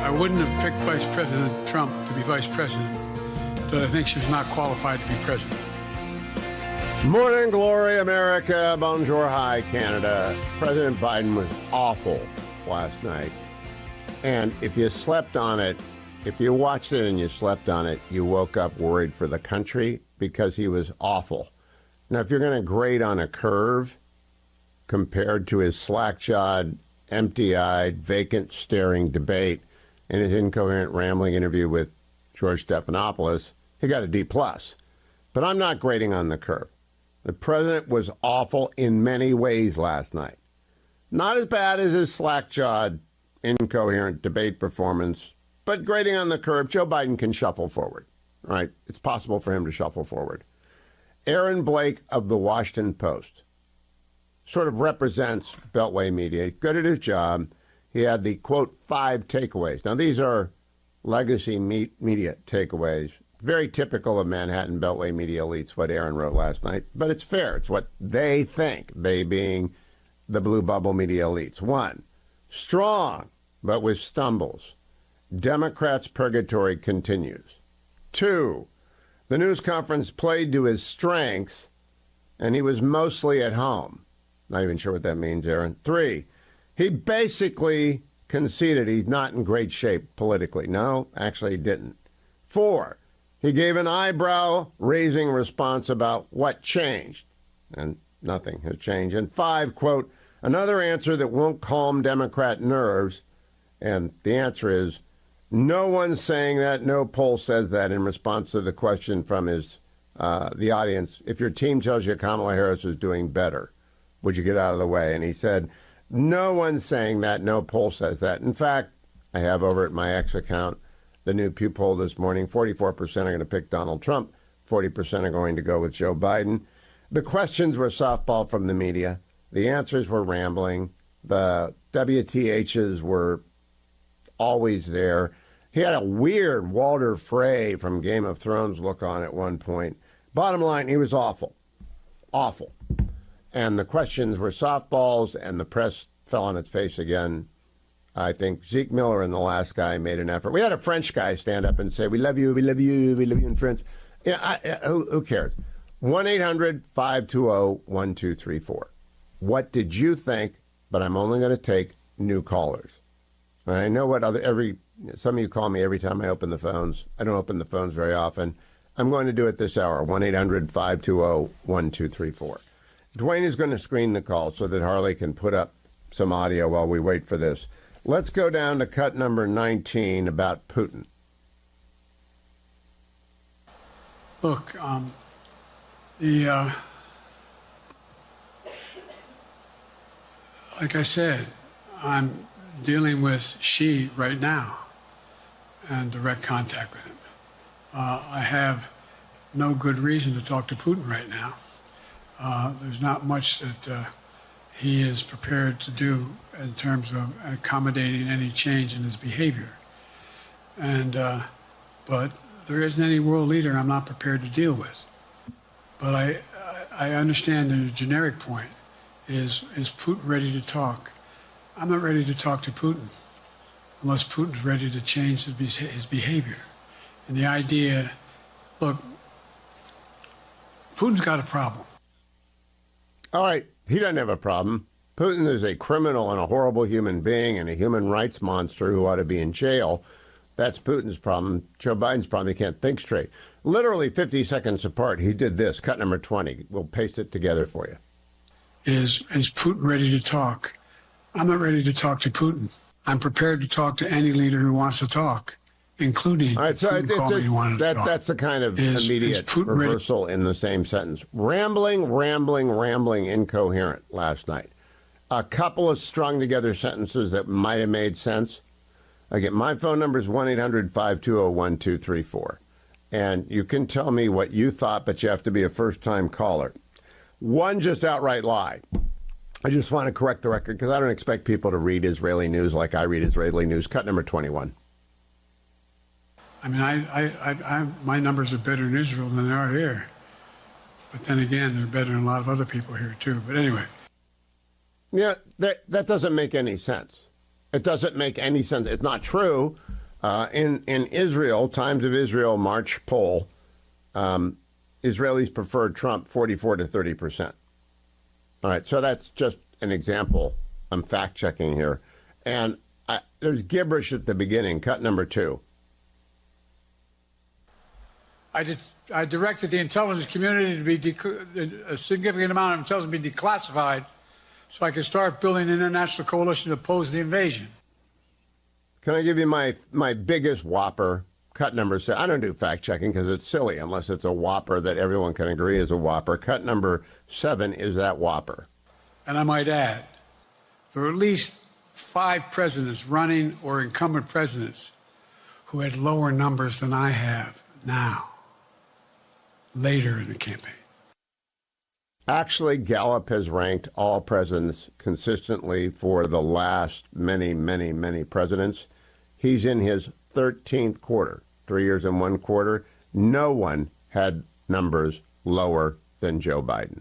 I wouldn't have picked Vice President Trump to be vice president, but I think she was not qualified to be president. Morning glory, America. Bonjour, hi, Canada. President Biden was awful last night. And if you slept on it, if you watched it and you slept on it, you woke up worried for the country because he was awful. Now, if you're going to grade on a curve compared to his slack-jawed, empty-eyed, vacant-staring debate and his incoherent, rambling interview with George Stephanopoulos, he got a D+. But I'm not grading on the curve. The president was awful in many ways last night. Not as bad as his slack-jawed, incoherent debate performance, but grading on the curve, Joe Biden can shuffle forward, right? It's possible for him to shuffle forward. Aaron Blake of the Washington Post sort of represents Beltway media, good at his job. He had the, quote, 5 takeaways. Now, these are legacy media takeaways. Very typical of Manhattan Beltway media elites, what Aaron wrote last night. But it's fair. It's what they think, they being the blue bubble media elites. 1, strong, but with stumbles. Democrats' purgatory continues. 2, the news conference played to his strengths, and he was mostly at home. Not even sure what that means, Aaron. 3, he basically conceded he's not in great shape politically. No, actually he didn't. 4, he gave an eyebrow-raising response about what changed, and nothing has changed. And 5, quote, another answer that won't calm Democrat nerves, and the answer is, no one's saying that, no poll says that, in response to the question from the audience, if your team tells you Kamala Harris is doing better, would you get out of the way? And he said, no one's saying that, no poll says that. In fact, I have over at my X account the new Pew poll this morning, 44% are going to pick Donald Trump, 40% are going to go with Joe Biden. The questions were softball from the media. The answers were rambling. The WTHs were always there. He had a weird Walter Frey from Game of Thrones look on at one point. Bottom line, he was awful. Awful. And the questions were softballs, and the press fell on its face again. I think Zeke Miller and the last guy made an effort. We had a French guy stand up and say, we love you, we love you, we love you in French. Yeah, who cares? 1-800-520-1234. What did you think? But I'm only going to take new callers. And I know what some of you call me every time I open the phones. I don't open the phones very often. I'm going to do it this hour, 1-800-520-1234. Dwayne is going to screen the call so that Harley can put up some audio while we wait for this. Let's go down to cut number 19 about Putin. Look, like I said, I'm dealing with Xi right now and direct contact with him. I have no good reason to talk to Putin right now. There's not much that he is prepared to do in terms of accommodating any change in his behavior. But there isn't any world leader I'm not prepared to deal with. But I understand the generic point is Putin ready to talk? I'm not ready to talk to Putin unless Putin's ready to change his behavior. And the idea, look, Putin's got a problem. All right, he doesn't have a problem. Putin is a criminal and a horrible human being and a human rights monster who ought to be in jail. That's Putin's problem. Joe Biden's problem, he can't think straight. Literally 50 seconds apart, he did this, cut number 20. We'll paste it together for you. Is Putin ready to talk? I'm not ready to talk to Putin. I'm prepared to talk to any leader who wants to talk, including all right, so that's the kind of immediate reversal in the same sentence. Rambling, incoherent last night. A couple of strung together sentences that might have made sense. Again, my phone number is 1-800-520-1234. And you can tell me what you thought, but you have to be a first-time caller. One just outright lie. I just want to correct the record because I don't expect people to read Israeli news like I read Israeli news. Cut number 21. I mean, my numbers are better in Israel than they are here. But then again, they're better than a lot of other people here, too. But anyway. Yeah, that doesn't make any sense. It doesn't make any sense. It's not true. In Israel, Times of Israel March poll, Israelis preferred Trump 44 to 30%. All right, so that's just an example. I'm fact-checking here. And there's gibberish at the beginning, cut number 2. I directed the intelligence community to be a significant amount of intelligence be declassified so I could start building an international coalition to oppose the invasion. Can I give you my biggest whopper? Cut number 7. I don't do fact-checking because it's silly unless it's a whopper that everyone can agree is a whopper. Cut number 7 is that whopper. And I might add, there are at least 5 presidents running or incumbent presidents who had lower numbers than I have now, later in the campaign. Actually, Gallup has ranked all presidents consistently for the last many, many, many presidents. He's in his 13th quarter, 3 years and 1 quarter. No one had numbers lower than Joe Biden.